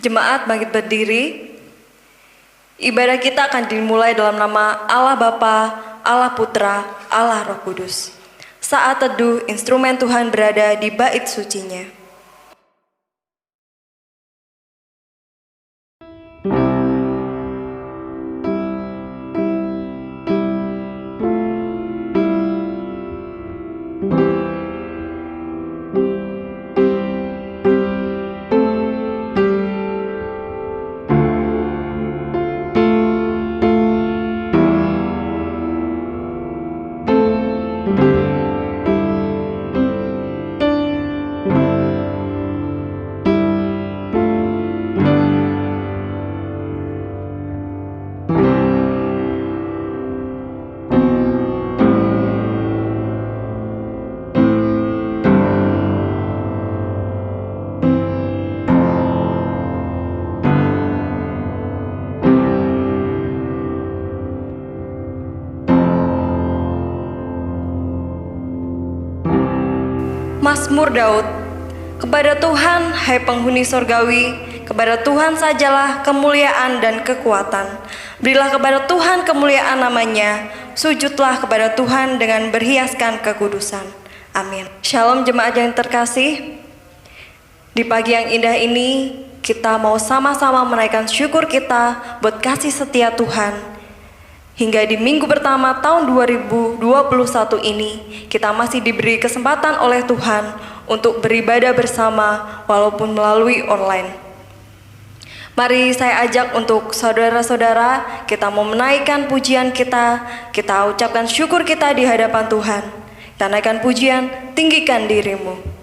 Jemaat bangkit berdiri. Ibadah kita akan dimulai dalam nama Allah Bapa, Allah Putra, Allah Roh Kudus. Saat teduh, instrumen Tuhan berada di bait sucinya. Mazmur Daud. Kepada Tuhan, hai penghuni sorgawi, kepada Tuhan sajalah kemuliaan dan kekuatan. Berilah kepada Tuhan kemuliaan namanya, sujudlah kepada Tuhan dengan berhiaskan kekudusan. Amin. Shalom jemaat yang terkasih. Di pagi yang indah ini, kita mau sama-sama menaikkan syukur kita buat kasih setia Tuhan. Hingga di minggu pertama tahun 2021 ini, kita masih diberi kesempatan oleh Tuhan untuk beribadah bersama walaupun melalui online. Mari saya ajak untuk saudara-saudara, kita mau menaikkan pujian kita ucapkan syukur kita di hadapan Tuhan. Kita naikkan pujian, tinggikan dirimu.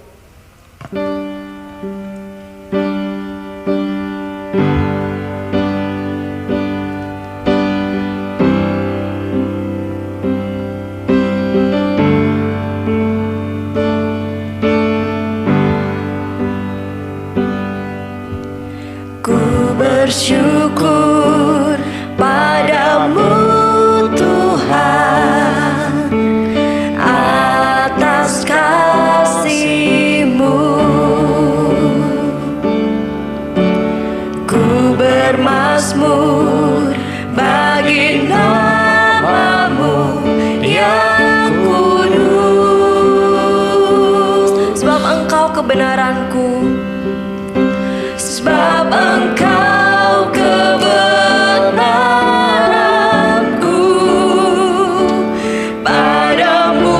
Bersyukur padamu Tuhan atas kasih-Mu. Ku bermazmur bagi nama-Mu yang kudus. Sebab Engkau kebenaranku, sebab Engkau kebenaranku, padamu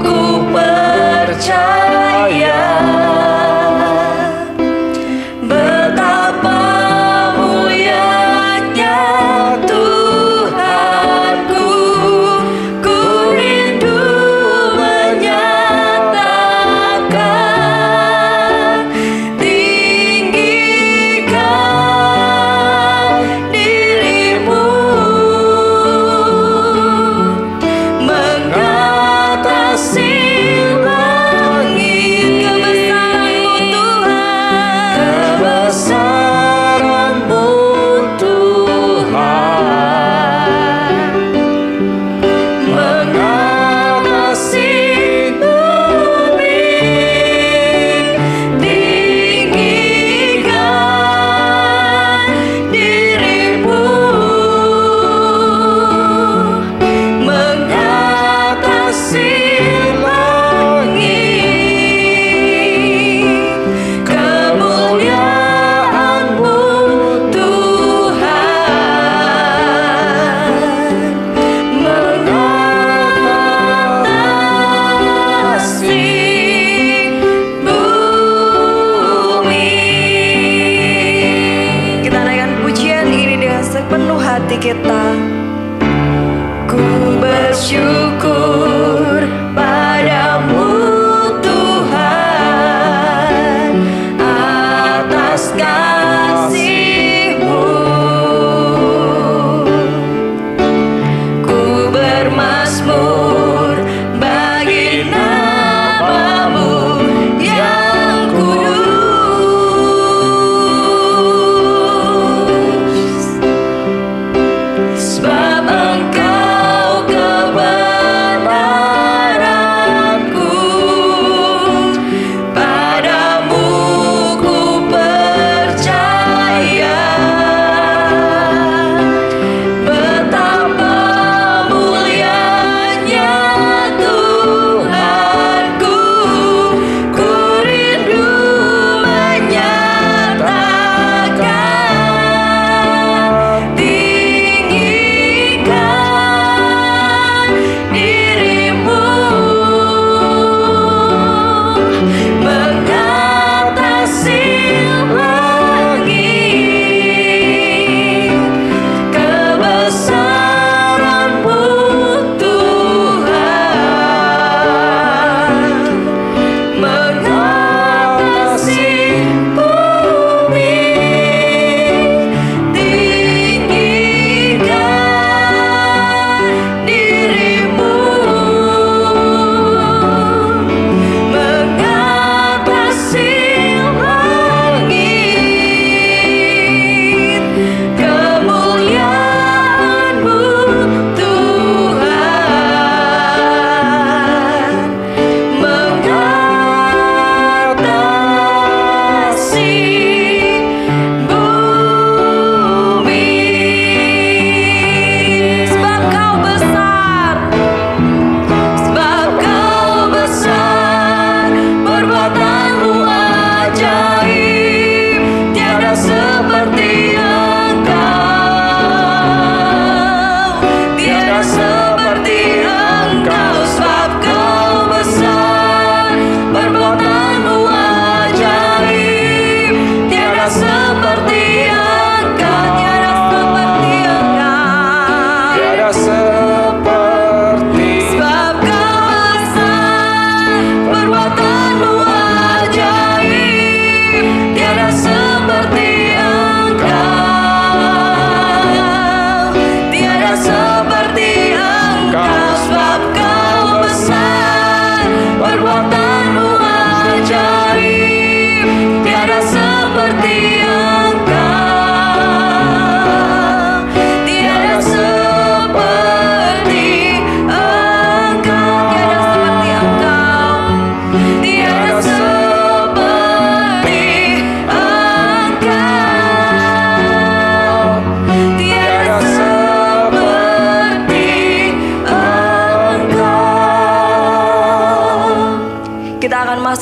ku percaya. Betapa mulianya Tuhanku, ku rindu menyatakan tinggikan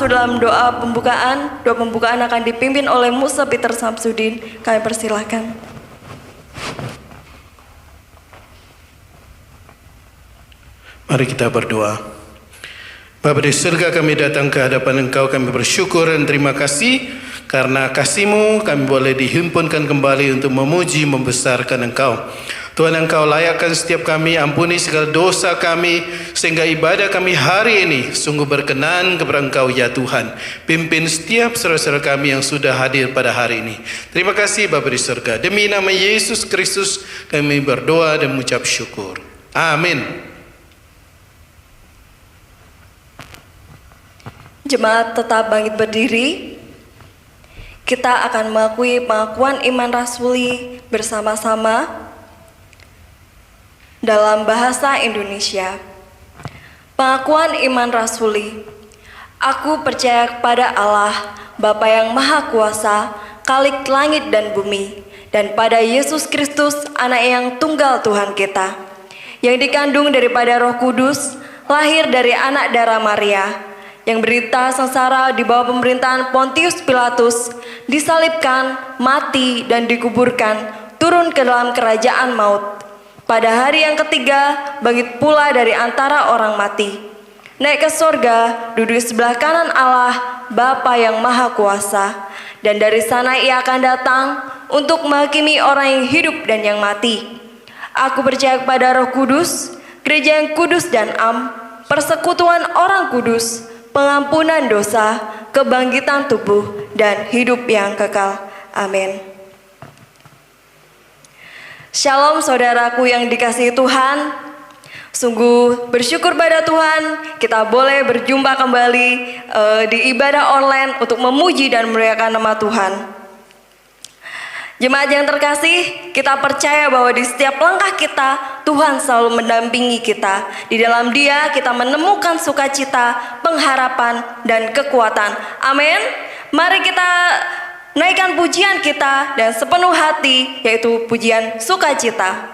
masuk dalam doa pembukaan. Doa pembukaan akan dipimpin oleh Musa Peter Samsudin. Kami persilahkan. Mari kita berdoa. Bapa di surga, kami datang ke hadapan Engkau, kami bersyukur dan terima kasih karena kasih-Mu kami boleh dihimpunkan kembali untuk memuji, membesarkan Engkau. Tuhan, Engkau layakkan setiap kami, ampuni segala dosa kami, sehingga ibadah kami hari ini sungguh berkenan kepada Engkau ya Tuhan. Pimpin setiap saudara-saudara kami yang sudah hadir pada hari ini. Terima kasih Bapa di surga. Demi nama Yesus Kristus kami berdoa dan mengucap syukur. Amin. Jemaat tetap bangkit berdiri. Kita akan mengakui pengakuan iman rasuli bersama-sama dalam bahasa Indonesia. Pengakuan iman rasuli. Aku percaya kepada Allah, Bapa yang Maha Kuasa, Khalik langit dan bumi, dan pada Yesus Kristus, Anak yang tunggal Tuhan kita, yang dikandung daripada Roh Kudus, lahir dari anak darah Maria, yang berita sengsara di bawah pemerintahan Pontius Pilatus, disalibkan, mati, dan dikuburkan, turun ke dalam kerajaan maut. Pada hari yang ketiga, bangkit pula dari antara orang mati. Naik ke sorga, duduk di sebelah kanan Allah, Bapa yang Maha Kuasa. Dan dari sana ia akan datang untuk menghakimi orang yang hidup dan yang mati. Aku percaya kepada Roh Kudus, gereja yang kudus dan am, persekutuan orang kudus, pengampunan dosa, kebangkitan tubuh, dan hidup yang kekal. Amin. Shalom saudaraku yang dikasihi Tuhan. Sungguh bersyukur pada Tuhan kita boleh berjumpa kembali di ibadah online untuk memuji dan memuliakan nama Tuhan. Jemaat yang terkasih, kita percaya bahwa di setiap langkah kita, Tuhan selalu mendampingi kita. Di dalam Dia kita menemukan sukacita, pengharapan, dan kekuatan. Amin. Mari kita naikkan pujian kita dan sepenuh hati, yaitu pujian sukacita.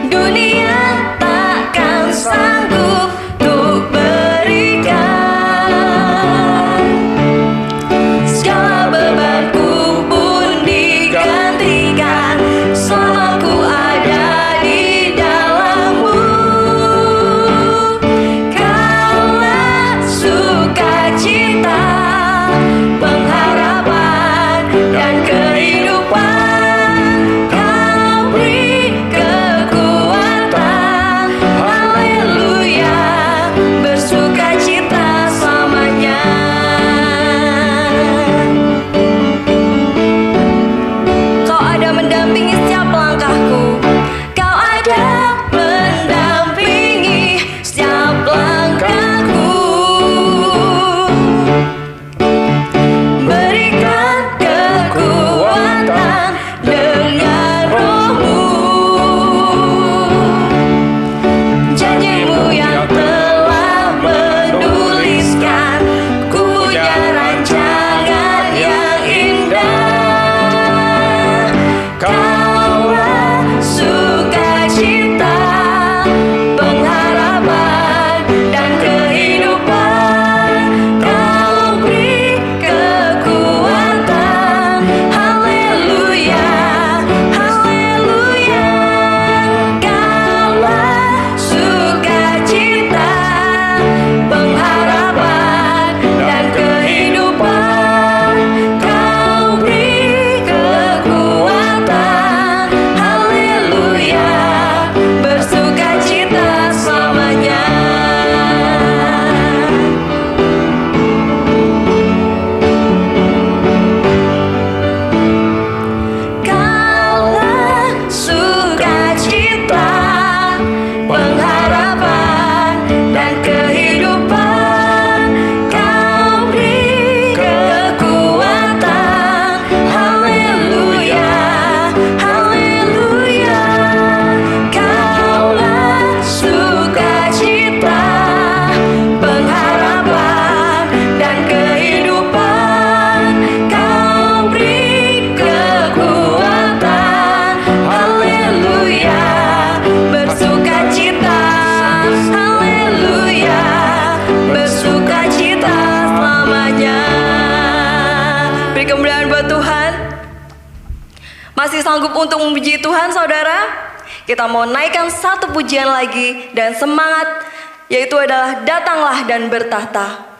Dunia takkan Masih sanggup untuk memuji Tuhan, saudara? Kita mau naikkan satu pujian lagi dan semangat, yaitu adalah datanglah dan bertahta.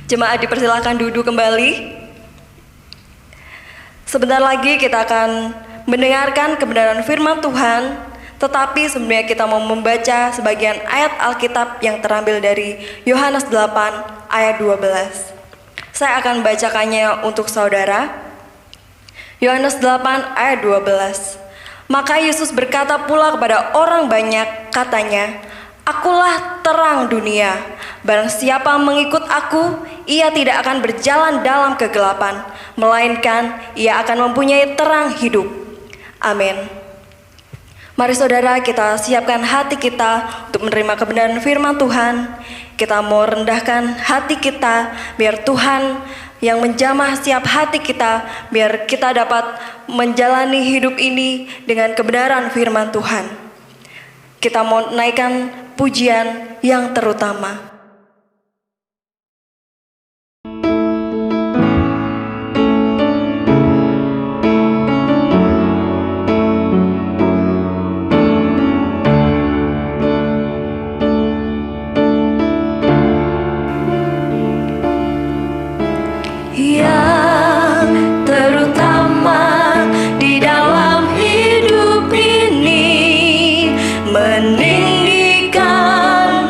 Jemaat dipersilakan duduk kembali. Sebentar lagi kita akan mendengarkan kebenaran firman Tuhan, tetapi sebelumnya kita mau membaca sebagian ayat Alkitab yang terambil dari Yohanes 8 ayat 12. Saya akan bacakannya untuk saudara. Yohanes 8 ayat 12. Maka Yesus berkata pula kepada orang banyak, katanya, "Akulah terang dunia. Barang siapa mengikut aku, ia tidak akan berjalan dalam kegelapan, melainkan ia akan mempunyai terang hidup." Amin. Mari saudara, kita siapkan hati kita untuk menerima kebenaran firman Tuhan. Kita mau rendahkan hati kita, biar Tuhan yang menjamah setiap hati kita, biar kita dapat menjalani hidup ini dengan kebenaran firman Tuhan. Kita mau naikkan pujian yang terutama. Meninggikan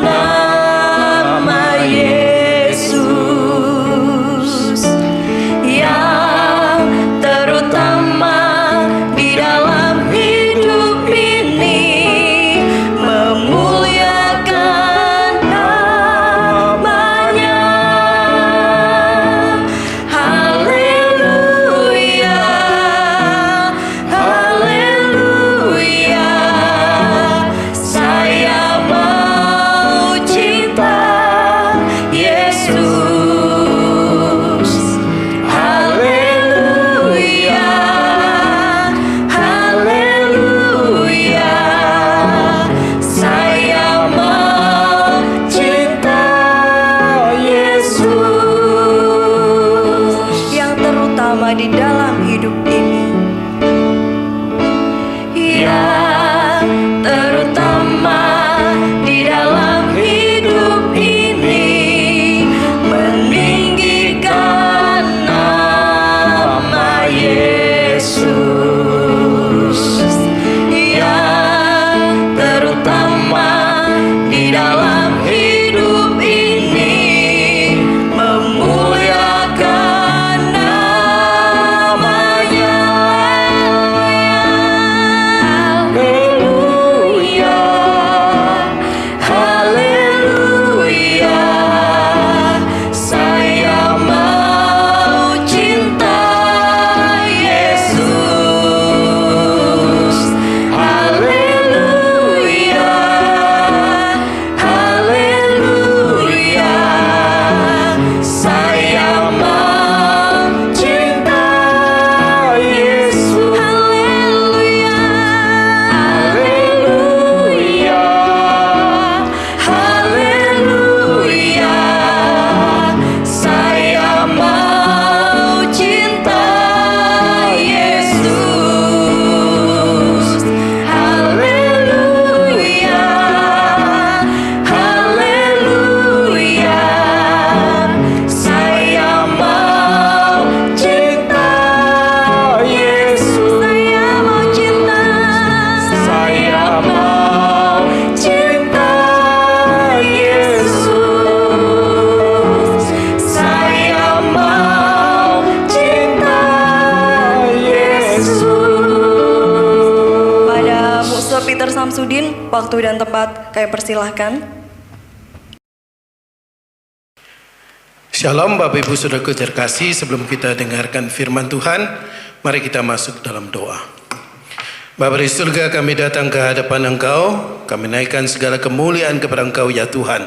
terutama di dalam hidup ini. Ya, terutama di dalam hidup ini, meninggikan nama Yesus. Ya, terutama di dalam hidup ini, memuliakan namanya. Haleluya, haleluya, saya mau cinta Yesus. Haleluya, haleluya, saya mau cinta Yesus. Haleluya, haleluya, haleluya, saya mau cinta Yesus. Haleluya, haleluya, saya mau cinta Yesus. Saya mau cinta, saya mau cinta Yesus. Saya mau cinta Yesus. Pada Musa Peter Samsudin, waktu dan tempat kami persilahkan. Shalom Bapak Ibu Saudaraku terkasih, sebelum kita dengarkan firman Tuhan, mari kita masuk dalam doa. Bapa di surga, kami datang ke hadapan Engkau, kami naikkan segala kemuliaan kepada Engkau ya Tuhan.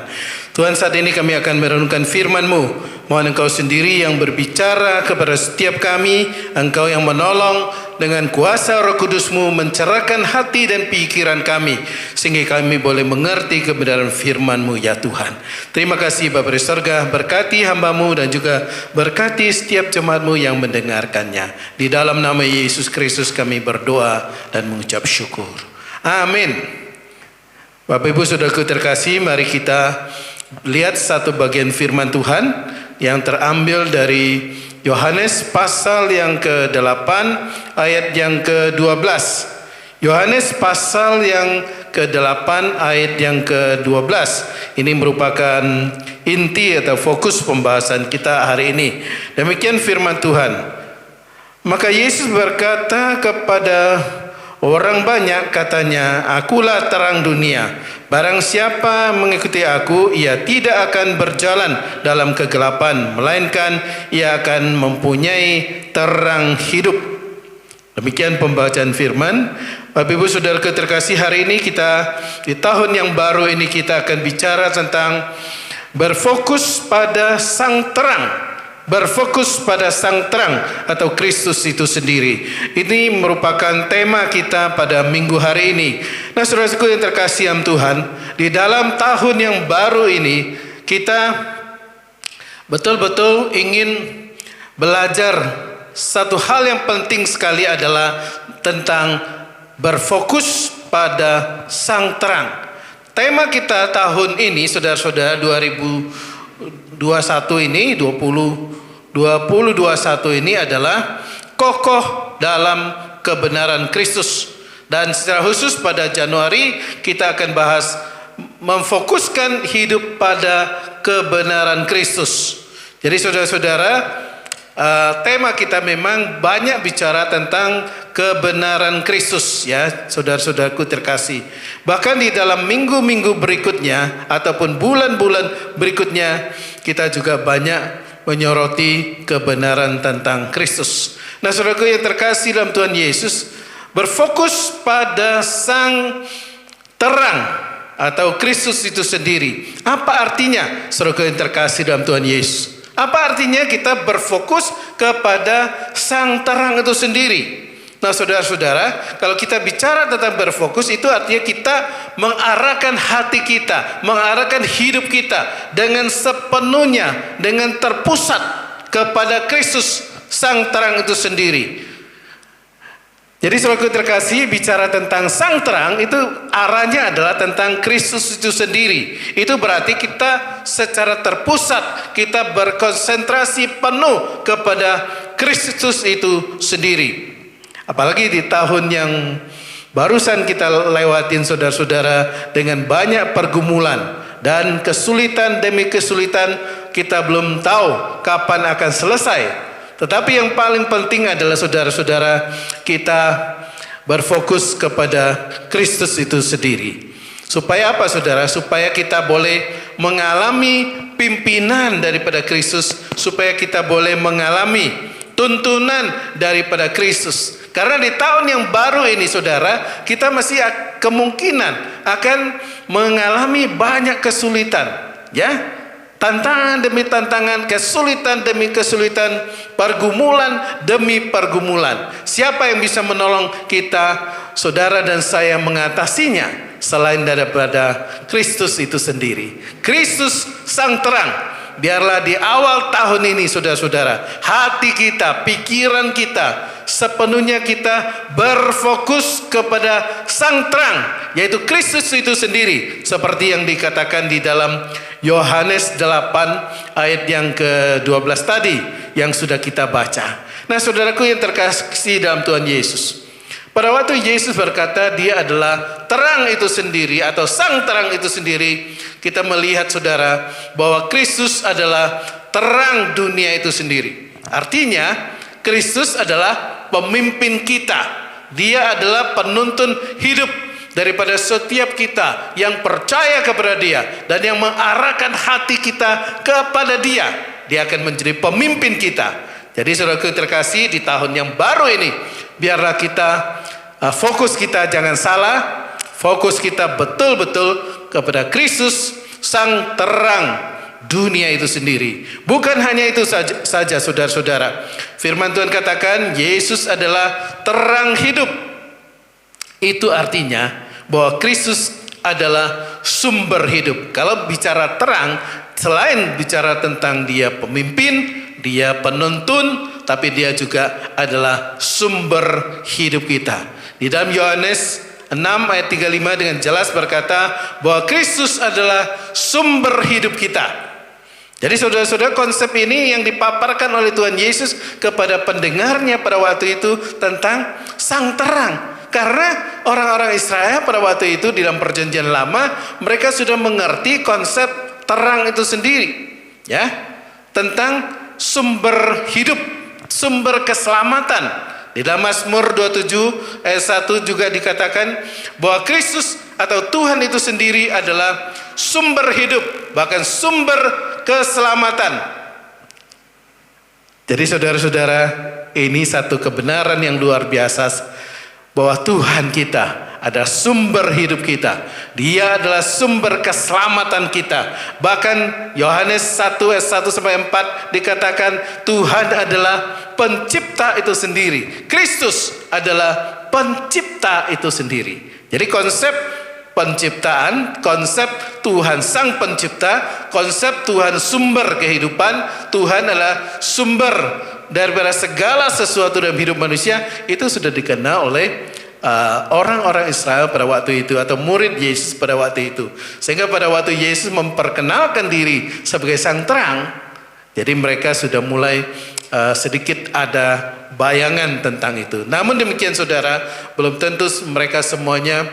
Tuhan, saat ini kami akan merenungkan firman-Mu. Mohon Engkau sendiri yang berbicara kepada setiap kami, Engkau yang menolong dengan kuasa Roh Kudus-Mu mencerahkan hati dan pikiran kami, sehingga kami boleh mengerti kebenaran firman-Mu ya Tuhan. Terima kasih Bapa di surga, berkati hamba-Mu dan juga berkati setiap jemaat-Mu yang mendengarkannya. Di dalam nama Yesus Kristus kami berdoa dan mengucap syukur. Amin. Bapak Ibu Saudaraku terkasih, mari kita lihat satu bagian firman Tuhan yang terambil dari Yohanes pasal yang ke-8 ayat yang ke-12. Yohanes pasal yang ke-8 ayat yang ke-12. Ini merupakan inti atau fokus pembahasan kita hari ini. Demikian firman Tuhan. Maka Yesus berkata kepada orang banyak, katanya, "Akulah terang dunia. Barang siapa mengikuti aku, ia tidak akan berjalan dalam kegelapan, melainkan ia akan mempunyai terang hidup." Demikian pembacaan firman. Bapak Ibu Saudara terkasih, hari ini kita di tahun yang baru ini kita akan bicara tentang berfokus pada sang terang. Berfokus pada sang terang atau Kristus itu sendiri. Ini merupakan tema kita pada minggu hari ini. Nah, saudaraku yang terkasih dalam Tuhan, di dalam tahun yang baru ini kita betul-betul ingin belajar satu hal yang penting sekali, adalah tentang berfokus pada sang terang. Tema kita tahun ini, saudara-saudara, 2021 ini, 2021 ini adalah kokoh dalam kebenaran Kristus. Dan secara khusus pada Januari kita akan bahas memfokuskan hidup pada kebenaran Kristus. Jadi saudara-saudara, tema kita memang banyak bicara tentang kebenaran Kristus ya, saudara-saudaraku terkasih. Bahkan di dalam minggu-minggu berikutnya ataupun bulan-bulan berikutnya kita juga banyak menyoroti kebenaran tentang Kristus. Nah, saudaraku yang terkasih dalam Tuhan Yesus, berfokus pada sang terang atau Kristus itu sendiri. Apa artinya, saudaraku yang terkasih dalam Tuhan Yesus? Apa artinya kita berfokus kepada sang terang itu sendiri? Nah, saudara-saudara, kalau kita bicara tentang berfokus, itu artinya kita mengarahkan hati kita, mengarahkan hidup kita dengan sepenuhnya, dengan terpusat kepada Kristus sang terang itu sendiri. Jadi saudaraku terkasih, bicara tentang sang terang itu arahnya adalah tentang Kristus itu sendiri. Itu berarti kita secara terpusat, kita berkonsentrasi penuh kepada Kristus itu sendiri. Apalagi di tahun yang barusan kita lewatin saudara-saudara, dengan banyak pergumulan dan kesulitan demi kesulitan, kita belum tahu kapan akan selesai. Tetapi yang paling penting adalah saudara-saudara, kita berfokus kepada Kristus itu sendiri. Supaya apa saudara? Supaya kita boleh mengalami pimpinan daripada Kristus, supaya kita boleh mengalami tuntunan daripada Kristus. Karena di tahun yang baru ini saudara, kita masih kemungkinan akan mengalami banyak kesulitan, ya. Tantangan demi tantangan, kesulitan demi kesulitan, pergumulan demi pergumulan. Siapa yang bisa menolong kita, saudara dan saya, mengatasinya selain daripada Kristus itu sendiri? Kristus sang terang. Biarlah di awal tahun ini saudara-saudara, hati kita, pikiran kita, sepenuhnya kita berfokus kepada sang terang, yaitu Kristus itu sendiri. Seperti yang dikatakan di dalam Yohanes 8 ayat yang ke-12 tadi yang sudah kita baca. Nah saudaraku yang terkasih dalam Tuhan Yesus, pada waktu Yesus berkata dia adalah terang itu sendiri atau sang terang itu sendiri, kita melihat saudara bahwa Kristus adalah terang dunia itu sendiri. Artinya Kristus adalah pemimpin kita. Dia adalah penuntun hidup daripada setiap kita yang percaya kepada dia dan yang mengarahkan hati kita kepada dia. Dia akan menjadi pemimpin kita. Jadi saudaraku terkasih, di tahun yang baru ini, biarlah kita fokus kita jangan salah, fokus kita betul-betul kepada Kristus sang terang dunia itu sendiri. Bukan hanya itu saja saudara-saudara. Firman Tuhan katakan Yesus adalah terang hidup. Itu artinya bahwa Kristus adalah sumber hidup. Kalau bicara terang, selain bicara tentang dia pemimpin, dia penuntun, tapi dia juga adalah sumber hidup kita. Di dalam Yohanes 6 ayat 35 dengan jelas berkata bahwa Kristus adalah sumber hidup kita. Jadi saudara-saudara, konsep ini yang dipaparkan oleh Tuhan Yesus kepada pendengarnya pada waktu itu tentang sang terang. Karena orang-orang Israel pada waktu itu di dalam perjanjian lama, mereka sudah mengerti konsep terang itu sendiri, ya, tentang sumber hidup, sumber keselamatan. Di dalam Mazmur 27 ayat 1 juga dikatakan bahwa Kristus atau Tuhan itu sendiri adalah sumber hidup, bahkan sumber keselamatan. Jadi saudara-saudara, ini satu kebenaran yang luar biasa bahwa Tuhan kita adalah sumber hidup kita. Dia adalah sumber keselamatan kita. Bahkan Yohanes 1 ayat 1 sampai 4 dikatakan Tuhan adalah pencipta itu sendiri. Kristus adalah pencipta itu sendiri. Jadi konsep penciptaan, konsep Tuhan sang pencipta, konsep Tuhan sumber kehidupan, Tuhan adalah sumber daripada segala sesuatu dalam hidup manusia, itu sudah dikenal oleh orang-orang Israel pada waktu itu, atau murid Yesus pada waktu itu. Sehingga pada waktu Yesus memperkenalkan diri sebagai sang terang, jadi mereka sudah mulai sedikit ada bayangan tentang itu. Namun demikian saudara, belum tentu mereka semuanya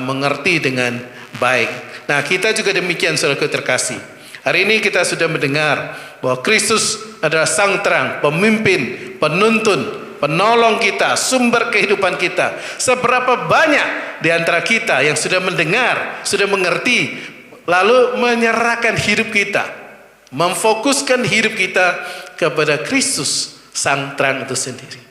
mengerti dengan baik. Nah kita juga demikian saudara terkasih. Hari ini kita sudah mendengar bahwa Kristus adalah sang terang, pemimpin, penuntun, penolong kita, sumber kehidupan kita. Seberapa banyak di antara kita yang sudah mendengar, sudah mengerti, lalu menyerahkan hidup kita, memfokuskan hidup kita kepada Kristus sang terang itu sendiri.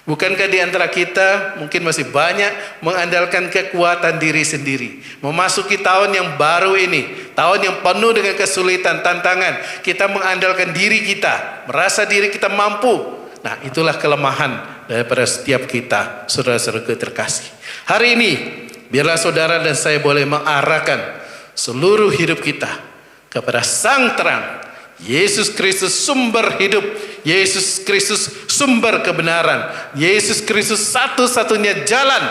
Bukankah di antara kita mungkin masih banyak mengandalkan kekuatan diri sendiri, memasuki tahun yang baru ini, tahun yang penuh dengan kesulitan, tantangan, kita mengandalkan diri kita, merasa diri kita mampu. Nah itulah kelemahan daripada setiap kita, saudara-saudara terkasih. Hari ini biarlah saudara dan saya boleh mengarahkan seluruh hidup kita kepada sang terang, Yesus Kristus sumber hidup Yesus Kristus sumber kebenaran. Yesus Kristus satu-satunya jalan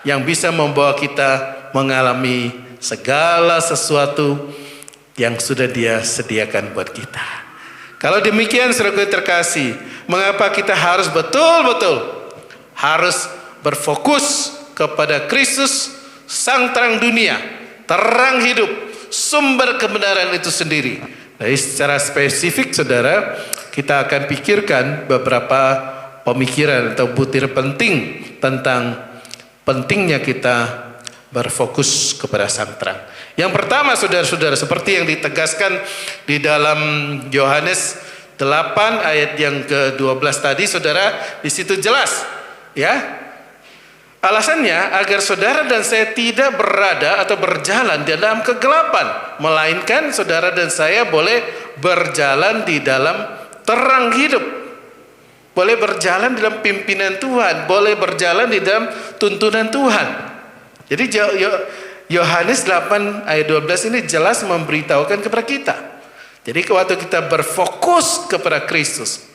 yang bisa membawa kita mengalami segala sesuatu yang sudah Dia sediakan buat kita. Kalau demikian, saudara terkasih, mengapa kita harus betul-betul harus berfokus kepada Kristus, sang terang dunia, terang hidup, sumber kebenaran itu sendiri. Jadi secara spesifik saudara, kita akan pikirkan beberapa pemikiran atau butir penting tentang pentingnya kita berfokus kepada sang terang. Yang pertama saudara-saudara, seperti yang ditegaskan di dalam Yohanes 8 ayat yang ke-12 tadi, saudara, di situ jelas ya. Alasannya agar saudara dan saya tidak berada atau berjalan di dalam kegelapan, melainkan saudara dan saya boleh berjalan di dalam terang hidup, boleh berjalan di dalam pimpinan Tuhan, boleh berjalan di dalam tuntunan Tuhan. Jadi Yohanes 8 ayat 12 ini jelas memberitahukan kepada kita. Jadi waktu kita berfokus kepada Kristus,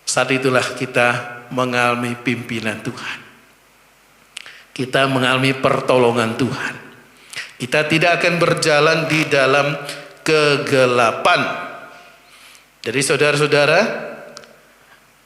saat itulah kita mengalami pimpinan Tuhan. Kita mengalami pertolongan Tuhan. Kita tidak akan berjalan di dalam kegelapan. Jadi saudara-saudara,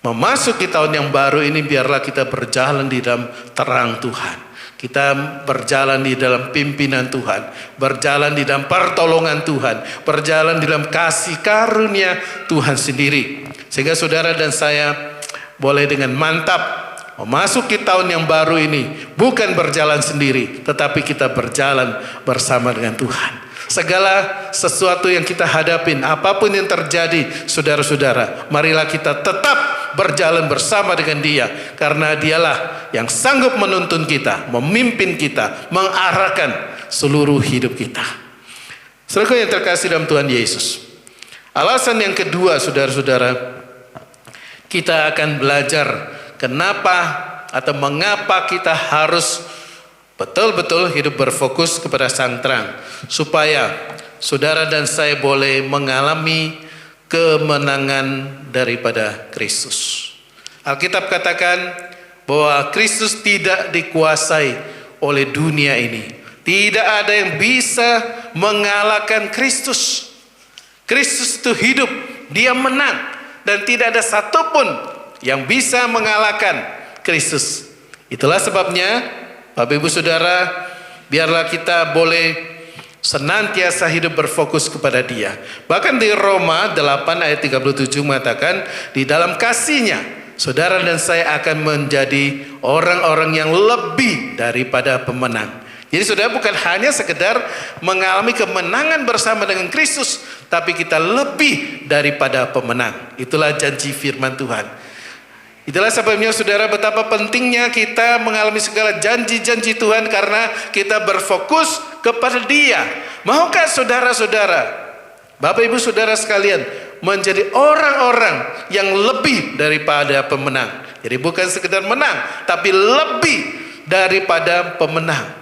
memasuki tahun yang baru ini biarlah kita berjalan di dalam terang Tuhan. Kita berjalan di dalam pimpinan Tuhan, berjalan di dalam pertolongan Tuhan, berjalan di dalam kasih karunia Tuhan sendiri. Sehingga saudara dan saya boleh dengan mantap memasuki tahun yang baru ini bukan berjalan sendiri, tetapi kita berjalan bersama dengan Tuhan. Segala sesuatu yang kita hadapin, apapun yang terjadi, saudara-saudara, marilah kita tetap berjalan bersama dengan Dia, karena Dialah yang sanggup menuntun kita, memimpin kita, mengarahkan seluruh hidup kita. Saudara yang terkasih dalam Tuhan Yesus, alasan yang kedua, saudara-saudara, kita akan belajar kenapa atau mengapa kita harus betul-betul hidup berfokus kepada sang terang, supaya saudara dan saya boleh mengalami kemenangan daripada Kristus. Alkitab katakan bahwa Kristus tidak dikuasai oleh dunia ini. Tidak ada yang bisa mengalahkan Kristus. Kristus itu hidup, Dia menang, dan tidak ada satupun yang bisa mengalahkan Kristus. Itulah sebabnya Bapak Ibu Saudara, biarlah kita boleh senantiasa hidup berfokus kepada Dia. Bahkan di Roma 8 ayat 37 mengatakan, di dalam kasih-Nya saudara dan saya akan menjadi orang-orang yang lebih daripada pemenang. Jadi saudara, bukan hanya sekedar mengalami kemenangan bersama dengan Kristus, tapi kita lebih daripada pemenang. Itulah janji firman Tuhan. Itulah sebabnya saudara, betapa pentingnya kita mengalami segala janji-janji Tuhan, karena kita berfokus kepada Dia. Maukah saudara-saudara, Bapak Ibu Saudara sekalian, menjadi orang-orang yang lebih daripada pemenang? Jadi bukan sekedar menang, tapi lebih daripada pemenang.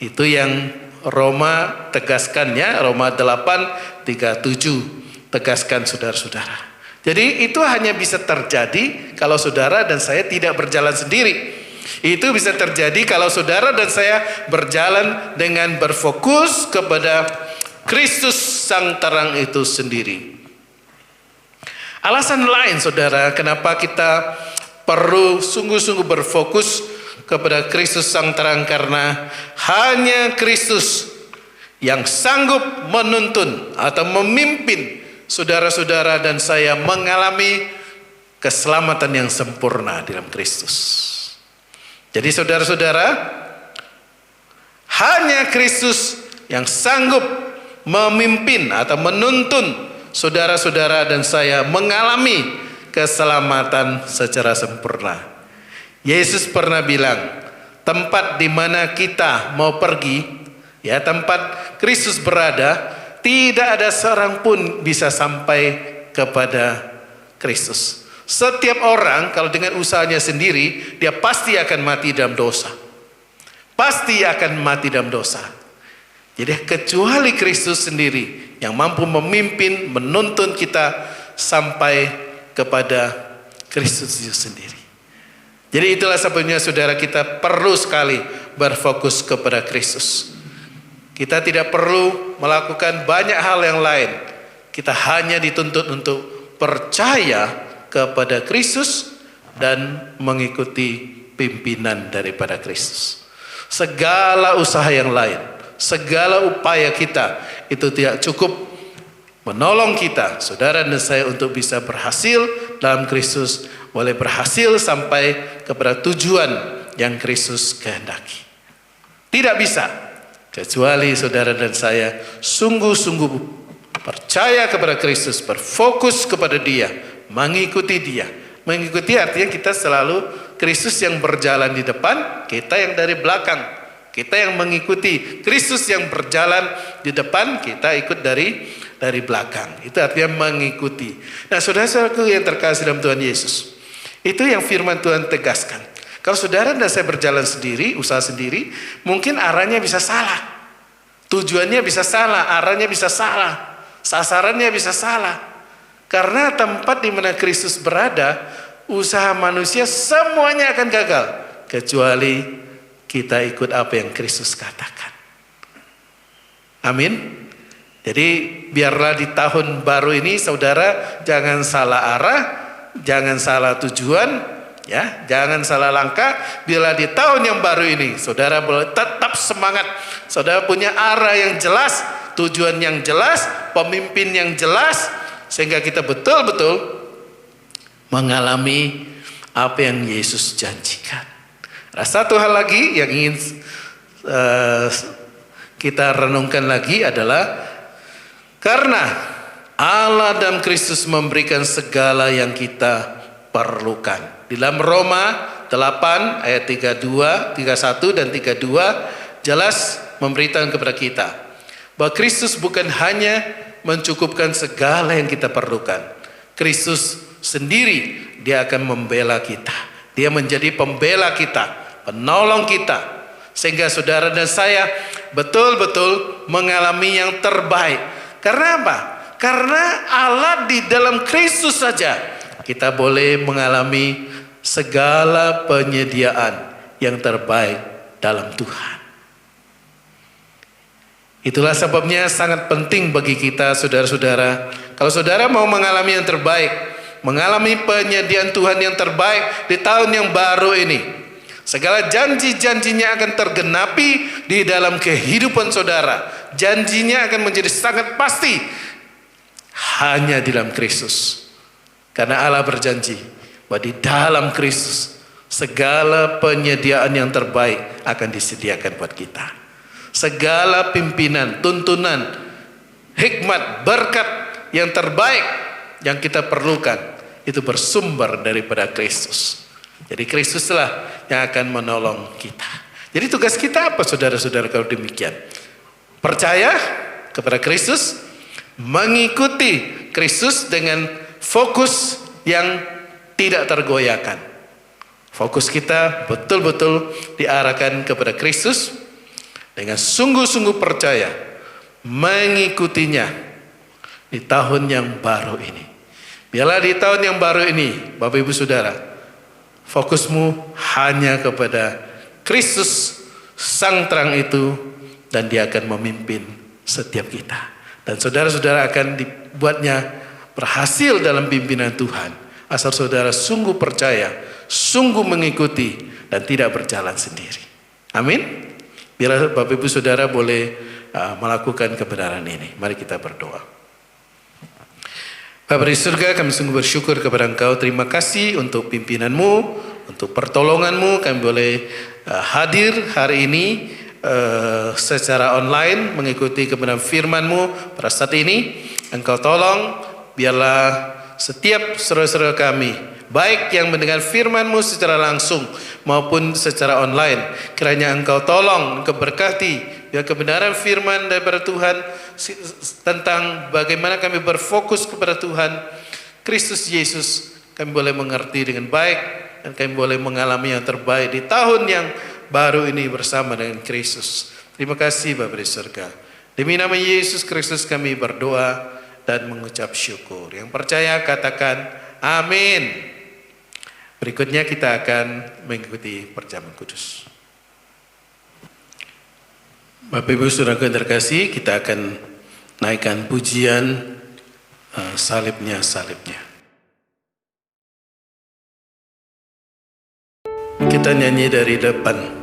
Itu yang Roma tegaskannya, Roma 8:37 tegaskan saudara-saudara. Jadi itu hanya bisa terjadi kalau saudara dan saya tidak berjalan sendiri. Itu bisa terjadi kalau saudara dan saya berjalan dengan berfokus kepada Kristus sang terang itu sendiri. Alasan lain saudara, kenapa kita perlu sungguh-sungguh berfokus kepada Kristus sang terang, karena hanya Kristus yang sanggup menuntun atau memimpin saudara-saudara dan saya mengalami keselamatan yang sempurna dalam Kristus. Jadi saudara-saudara, hanya Kristus yang sanggup memimpin atau menuntun saudara-saudara dan saya mengalami keselamatan secara sempurna. Yesus pernah bilang, tempat di mana kita mau pergi, ya, tempat Kristus berada, tidak ada seorang pun bisa sampai kepada Kristus. Setiap orang kalau dengan usahanya sendiri, dia pasti akan mati dalam dosa. Pasti akan mati dalam dosa. Jadi kecuali Kristus sendiri yang mampu memimpin, menuntun kita sampai kepada Kristus Yesus sendiri. Jadi itulah sebabnya saudara, kita perlu sekali berfokus kepada Kristus. Kita tidak perlu melakukan banyak hal yang lain. Kita hanya dituntut untuk percaya kepada Kristus dan mengikuti pimpinan daripada Kristus. Segala usaha yang lain, segala upaya kita itu tidak cukup menolong kita, saudara dan saya, untuk bisa berhasil dalam Kristus, boleh berhasil sampai kepada tujuan yang Kristus kehendaki. Tidak bisa, kecuali saudara dan saya sungguh-sungguh percaya kepada Kristus, berfokus kepada Dia, mengikuti Dia. Mengikuti artinya kita selalu Kristus yang berjalan di depan, kita yang dari belakang. Kita yang mengikuti Kristus yang berjalan di depan, kita ikut dari belakang. Itu artinya mengikuti. Nah, saudara-saudaraku yang terkasih dalam Tuhan Yesus, itu yang firman Tuhan tegaskan. Kalau saudara dan saya berjalan sendiri, usaha sendiri, mungkin arahnya bisa salah. Tujuannya bisa salah, arahnya bisa salah, sasarannya bisa salah. Karena tempat di mana Kristus berada, usaha manusia semuanya akan gagal, kecuali kita ikut apa yang Kristus katakan. Amin. Jadi biarlah di tahun baru ini saudara jangan salah arah, jangan salah tujuan, ya, jangan salah langkah. Biarlah di tahun yang baru ini saudara boleh tetap semangat. Saudara punya arah yang jelas, tujuan yang jelas, pemimpin yang jelas, sehingga kita betul-betul mengalami apa yang Yesus janjikan. Satu hal lagi yang ingin kita renungkan lagi adalah karena Allah dan Kristus memberikan segala yang kita perlukan. Di dalam Roma 8 ayat 32, 31 dan 32 jelas memberitakan kepada kita bahwa Kristus bukan hanya mencukupkan segala yang kita perlukan. Kristus sendiri, Dia akan membela kita. Dia menjadi pembela kita, penolong kita, sehingga saudara dan saya betul-betul mengalami yang terbaik. Karena apa? Karena Allah di dalam Kristus saja kita boleh mengalami segala penyediaan yang terbaik dalam Tuhan. Itulah sebabnya sangat penting bagi kita, saudara-saudara, kalau saudara mau mengalami yang terbaik, mengalami penyediaan Tuhan yang terbaik di tahun yang baru ini, segala janji-janjinya akan tergenapi di dalam kehidupan saudara. Janjinya akan menjadi sangat pasti hanya di dalam Kristus. Karena Allah berjanji bahwa di dalam Kristus segala penyediaan yang terbaik akan disediakan buat kita. Segala pimpinan, tuntunan, hikmat, berkat yang terbaik yang kita perlukan itu bersumber daripada Kristus. Jadi Kristuslah yang akan menolong kita. Jadi tugas kita apa, saudara-saudara, kalau demikian? Percaya kepada Kristus, mengikuti Kristus dengan fokus yang tidak tergoyahkan. Fokus kita betul-betul diarahkan kepada Kristus dengan sungguh-sungguh percaya mengikutinya di tahun yang baru ini. Biarlah di tahun yang baru ini, Bapak Ibu Saudara, fokusmu hanya kepada Kristus Sang Terang itu, dan Dia akan memimpin setiap kita. Dan saudara-saudara akan dibuatnya berhasil dalam pimpinan Tuhan, asal saudara sungguh percaya, sungguh mengikuti, dan tidak berjalan sendiri. Amin. Biar Bapak Ibu Saudara boleh melakukan kebenaran ini. Mari kita berdoa. Bapa di surga, kami sungguh bersyukur kepada Engkau. Terima kasih untuk pimpinanmu, untuk pertolonganmu. Kami boleh hadir hari ini secara online mengikuti kebenaran firman-Mu pada saat ini. Engkau tolong, biarlah setiap saudara-saudara kami, baik yang mendengar firman-Mu secara langsung maupun secara online, kiranya Engkau tolong, Engkau berkati, biar kebenaran firman daripada Tuhan tentang bagaimana kami berfokus kepada Tuhan Kristus Yesus, kami boleh mengerti dengan baik, dan kami boleh mengalami yang terbaik di tahun yang baru ini bersama dengan Kristus. Terima kasih Bapa di surga. Demi nama Yesus Kristus kami berdoa dan mengucap syukur. Yang percaya katakan Amin. Berikutnya kita akan mengikuti perjamuan kudus. Bapak Ibu Saudaraku yang terkasih, kita akan naikkan pujian salibnya, salibnya. Kita nyanyi dari depan.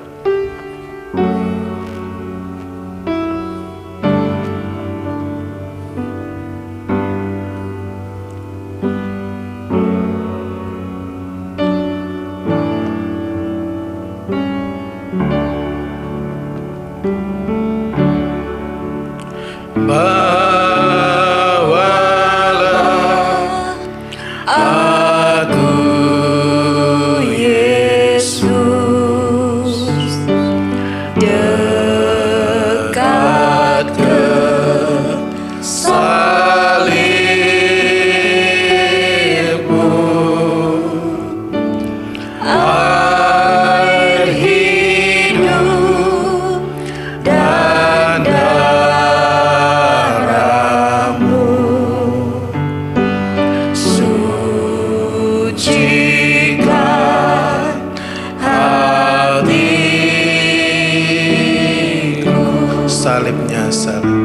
Salibnya, salib.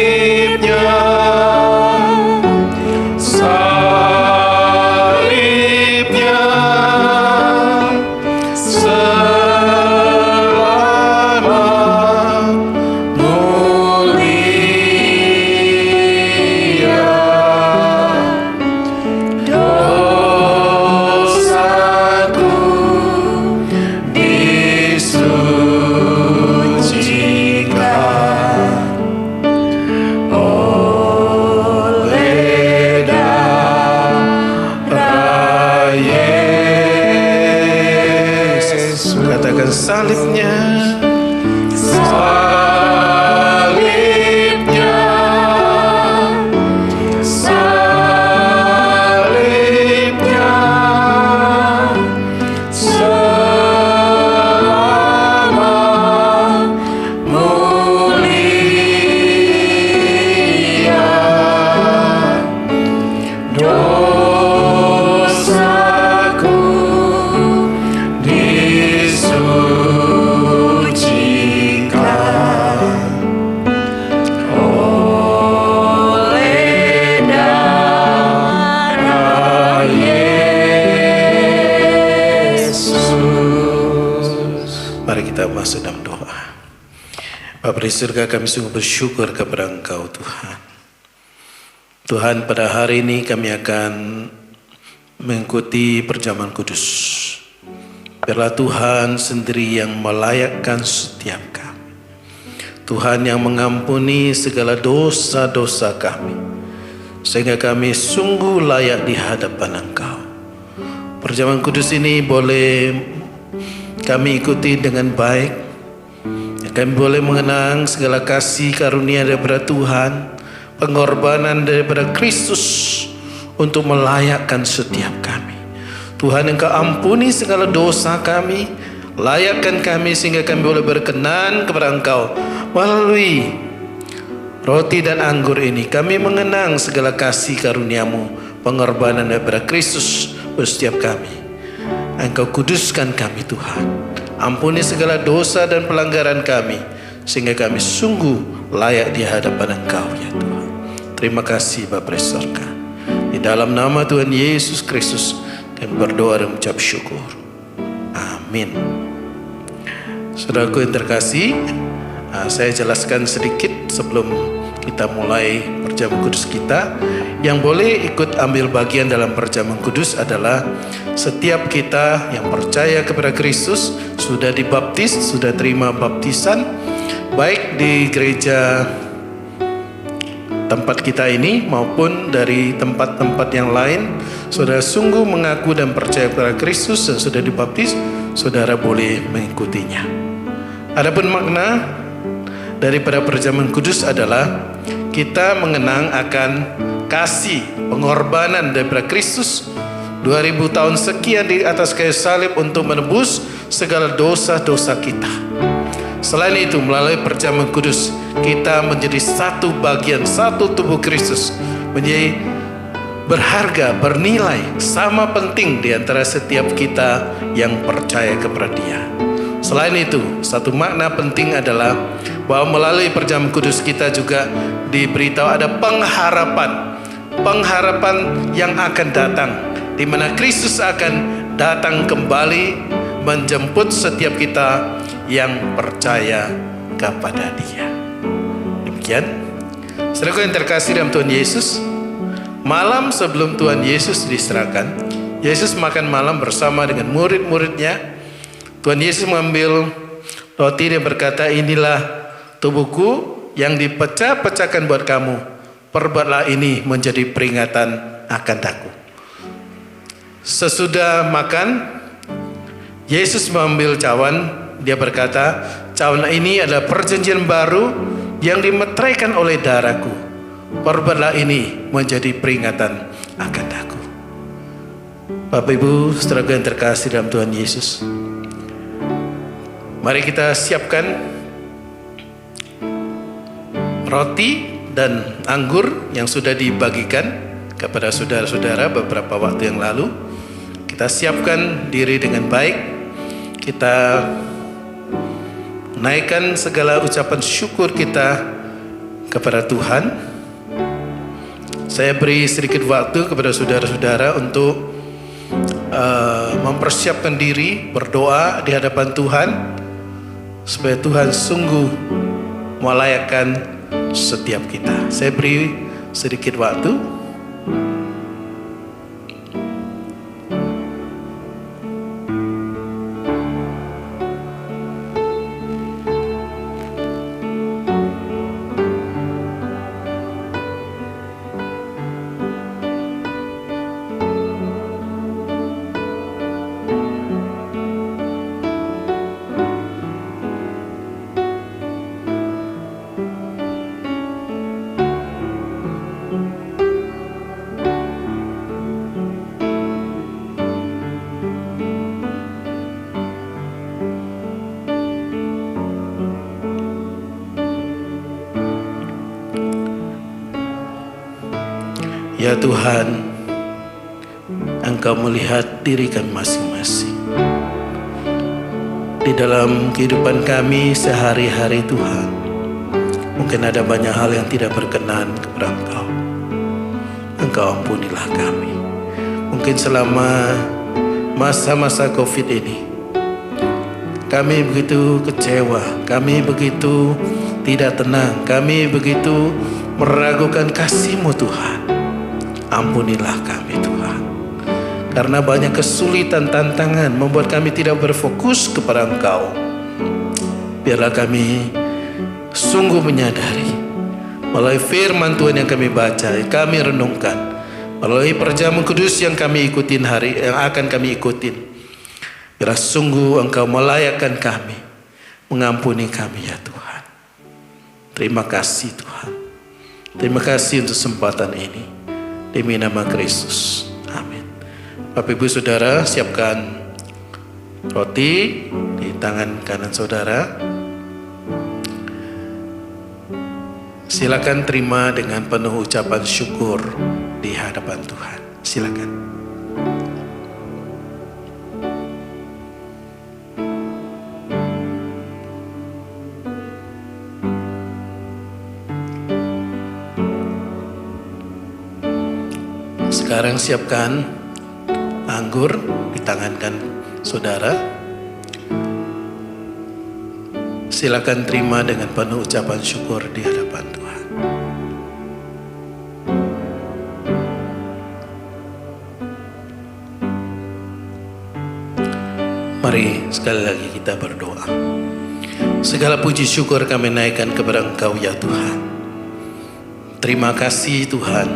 Salibnya, salibnya, selamat mulia, dosaku salibnya, salibnya, salibnya, selamat mulia, dosaku masuk dalam doa. Bapa di surga, kami sungguh bersyukur kepada Engkau Tuhan. Tuhan, pada hari ini kami akan mengikuti perjamuan kudus. Biarlah Tuhan sendiri yang melayakkan setiap kami. Tuhan yang mengampuni segala dosa-dosa kami, sehingga kami sungguh layak di hadapan Engkau. Perjamuan kudus ini boleh kami ikuti dengan baik. Kami boleh mengenang segala kasih karunia daripada Tuhan, pengorbanan daripada Kristus untuk melayakkan setiap kami. Tuhan, Engkau ampuni segala dosa kami, layakkan kami sehingga kami boleh berkenan kepada Engkau. Melalui roti dan anggur ini kami mengenang segala kasih karunia-Mu, pengorbanan daripada Kristus untuk setiap kami. Engkau kuduskan kami Tuhan, ampuni segala dosa dan pelanggaran kami, sehingga kami sungguh layak di hadapan Engkau ya Tuhan. Terima kasih Bapa di surga. Di dalam nama Tuhan Yesus Kristus kami berdoa dan mengucap syukur. Amin. Saudaraku yang terkasih, saya jelaskan sedikit sebelum kita mulai perjamuan kudus kita. Yang boleh ikut ambil bagian dalam perjamuan kudus adalah setiap kita yang percaya kepada Kristus, sudah dibaptis, sudah terima baptisan, baik di gereja tempat kita ini maupun dari tempat-tempat yang lain. Saudara sungguh mengaku dan percaya kepada Kristus dan sudah dibaptis, saudara boleh mengikutinya. Adapun makna daripada perjamuan kudus adalah kita mengenang akan kasih pengorbanan daripada Kristus 2000 tahun sekian di atas kayu salib untuk menebus segala dosa-dosa kita. Selain itu, melalui perjamuan kudus kita menjadi satu bagian, satu tubuh Kristus, menjadi berharga, bernilai, sama penting di antara setiap kita yang percaya kepada Dia. Selain itu, satu makna penting adalah bahwa melalui perjamuan kudus kita juga diberitahu ada pengharapan yang akan datang, di mana Kristus akan datang kembali menjemput setiap kita yang percaya kepada Dia. Demikian, saudara yang terkasih dalam Tuhan Yesus, malam sebelum Tuhan Yesus diserahkan, Yesus makan malam bersama dengan murid-muridnya. Tuhan Yesus mengambil roti dan berkata, inilah tubuhku yang dipecah-pecahkan buat kamu. Perbuatlah ini menjadi peringatan akan aku. Sesudah makan, Yesus mengambil cawan. Dia berkata, cawan ini adalah perjanjian baru yang dimeteraikan oleh darahku. Perbuatlah ini menjadi peringatan akan aku. Bapak Ibu, saudara yang terkasih dalam Tuhan Yesus, mari kita siapkan roti dan anggur yang sudah dibagikan kepada saudara-saudara beberapa waktu yang lalu. Kita siapkan diri dengan baik. Kita naikkan segala ucapan syukur kita kepada Tuhan. Saya beri sedikit waktu kepada saudara-saudara untuk mempersiapkan diri, berdoa di hadapan Tuhan, supaya Tuhan sungguh melayakkan setiap kita. Saya beri sedikit waktu. Ya Tuhan, Engkau melihat diri kami masing-masing. Di dalam kehidupan kami sehari-hari Tuhan, mungkin ada banyak hal yang tidak berkenan kepada Engkau. Engkau ampunilah kami. Mungkin selama masa-masa COVID ini, kami begitu kecewa, kami begitu tidak tenang, kami begitu meragukan kasih-Mu Tuhan. Ampunilah kami Tuhan, karena banyak kesulitan, tantangan membuat kami tidak berfokus kepada Engkau. Biarlah kami sungguh menyadari melalui firman Tuhan yang kami baca, yang kami renungkan, melalui perjamuan kudus yang kami ikutin yang akan kami ikutin. Biarlah sungguh Engkau melayakkan kami, mengampuni kami ya Tuhan. Terima kasih Tuhan. Terima kasih untuk kesempatan ini. Demi nama Kristus. Amin. Bapak Ibu Saudara, siapkan roti di tangan kanan saudara. Silakan terima dengan penuh ucapan syukur di hadapan Tuhan. Silakan. Sekarang siapkan anggur di tangan kan saudara. Silakan terima dengan penuh ucapan syukur di hadapan Tuhan. Mari sekali lagi kita berdoa. Segala puji syukur kami naikkan kepada Engkau ya Tuhan. Terima kasih Tuhan,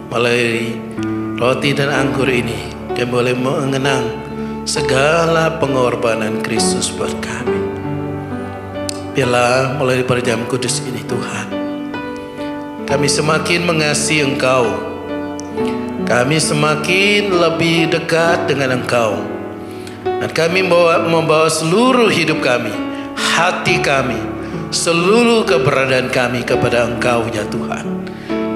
melalui roti dan anggur ini kami boleh mengenang segala pengorbanan Kristus buat kami. Biarlah melalui perjamuan kudus ini Tuhan, kami semakin mengasihi Engkau, kami semakin lebih dekat dengan Engkau, dan kami membawa seluruh hidup kami, hati kami, seluruh keberadaan kami kepada Engkau ya Tuhan.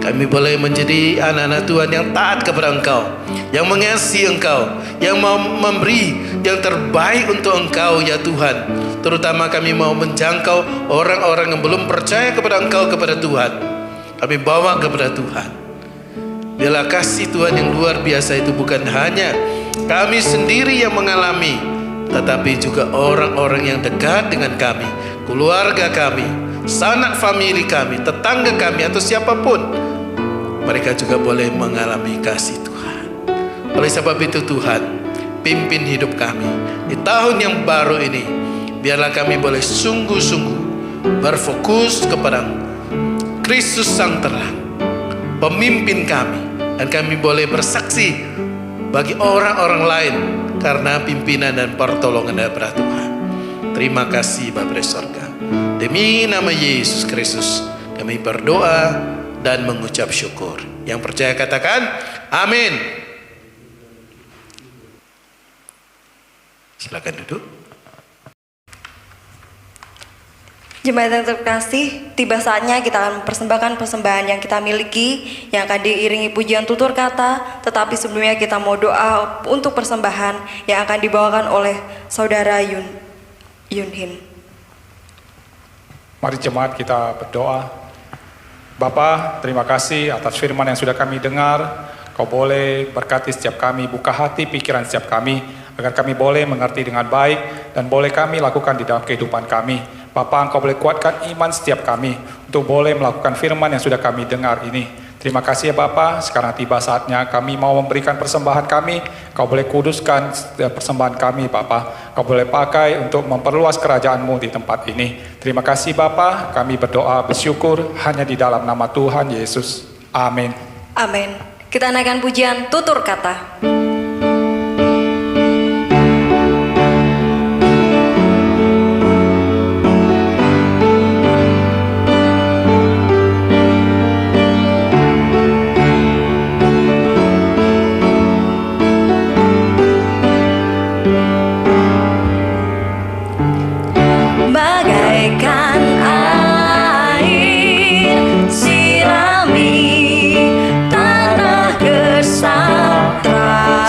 Kami boleh menjadi anak-anak Tuhan yang taat kepada Engkau, yang mengasihi Engkau, yang mau memberi yang terbaik untuk Engkau ya Tuhan. Terutama kami mau menjangkau orang-orang yang belum percaya kepada Engkau, kepada Tuhan. Kami bawa kepada Tuhan. Biarlah kasih Tuhan yang luar biasa itu bukan hanya kami sendiri yang mengalami, tetapi juga orang-orang yang dekat dengan kami, keluarga kami, sanak famili kami, tetangga kami, atau siapapun. Mereka juga boleh mengalami kasih Tuhan. Oleh sebab itu Tuhan, pimpin hidup kami di tahun yang baru ini. Biarlah kami boleh sungguh-sungguh berfokus kepada Kristus Sang Terang, pemimpin kami, dan kami boleh bersaksi bagi orang-orang lain karena pimpinan dan pertolongan daripada Tuhan. Terima kasih Bapa di sorga. Demi nama Yesus Kristus kami berdoa dan mengucap syukur. Yang percaya katakan amin. Silakan duduk. Jemaat yang terkasih, tiba saatnya kita akan mempersembahkan persembahan yang kita miliki, yang akan diiringi pujian tutur kata. Tetapi sebelumnya kita mau doa untuk persembahan yang akan dibawakan oleh Saudara Yunhin. Mari jemaat kita berdoa. Bapa, terima kasih atas firman yang sudah kami dengar. Kau boleh berkati setiap kami, buka hati pikiran setiap kami, agar kami boleh mengerti dengan baik dan boleh kami lakukan di dalam kehidupan kami. Bapa, Engkau boleh kuatkan iman setiap kami untuk boleh melakukan firman yang sudah kami dengar ini. Terima kasih ya Bapa, sekarang tiba saatnya kami mau memberikan persembahan kami. Kau boleh kuduskan persembahan kami Bapa. Kau boleh pakai untuk memperluas kerajaan-Mu di tempat ini. Terima kasih Bapa, kami berdoa bersyukur hanya di dalam nama Tuhan Yesus. Amin. Amin. Kita naikkan pujian tutur kata. Bagaikan air sirami tanah kesatria.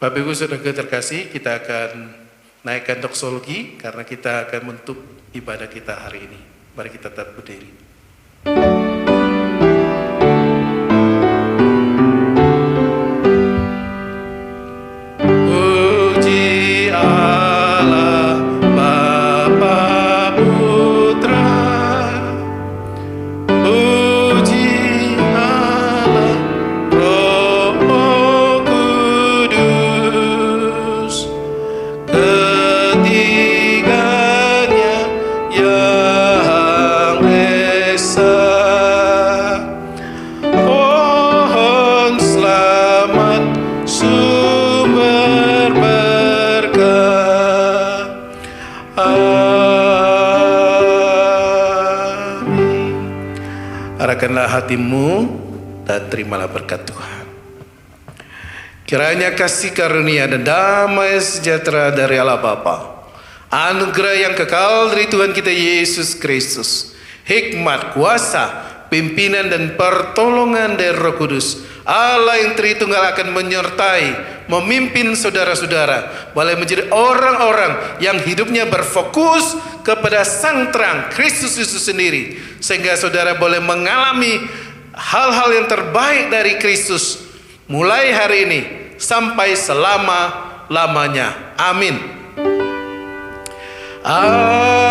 Bapak Ibu Saudara terkasih, kita akan naikkan doksologi karena kita akan menutup ibadah kita hari ini. Mari kita tetap berdiri. Puji Allah Bapa Putra, puji Allah Roh Kudus, ketiganya yang esa. Pohon selamat sumber berkah. Amin. Arahkanlah hatimu dan terimalah berkat Tuhan. Kiranya kasih karunia dan damai sejahtera dari Allah Bapa, anugerah yang kekal dari Tuhan kita Yesus Kristus, hikmat, kuasa, pimpinan dan pertolongan dari Roh Kudus, Allah yang Tritunggal akan menyertai, memimpin saudara-saudara, boleh menjadi orang-orang yang hidupnya berfokus kepada Sang Terang, Kristus Yesus sendiri, sehingga saudara boleh mengalami hal-hal yang terbaik dari Kristus, mulai hari ini sampai selama-lamanya. Amin. Amin.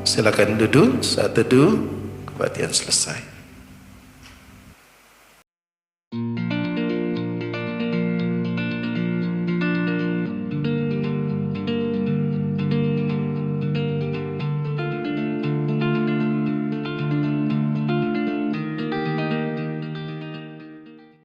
Silakan duduk, saat teduh kebaktian selesai.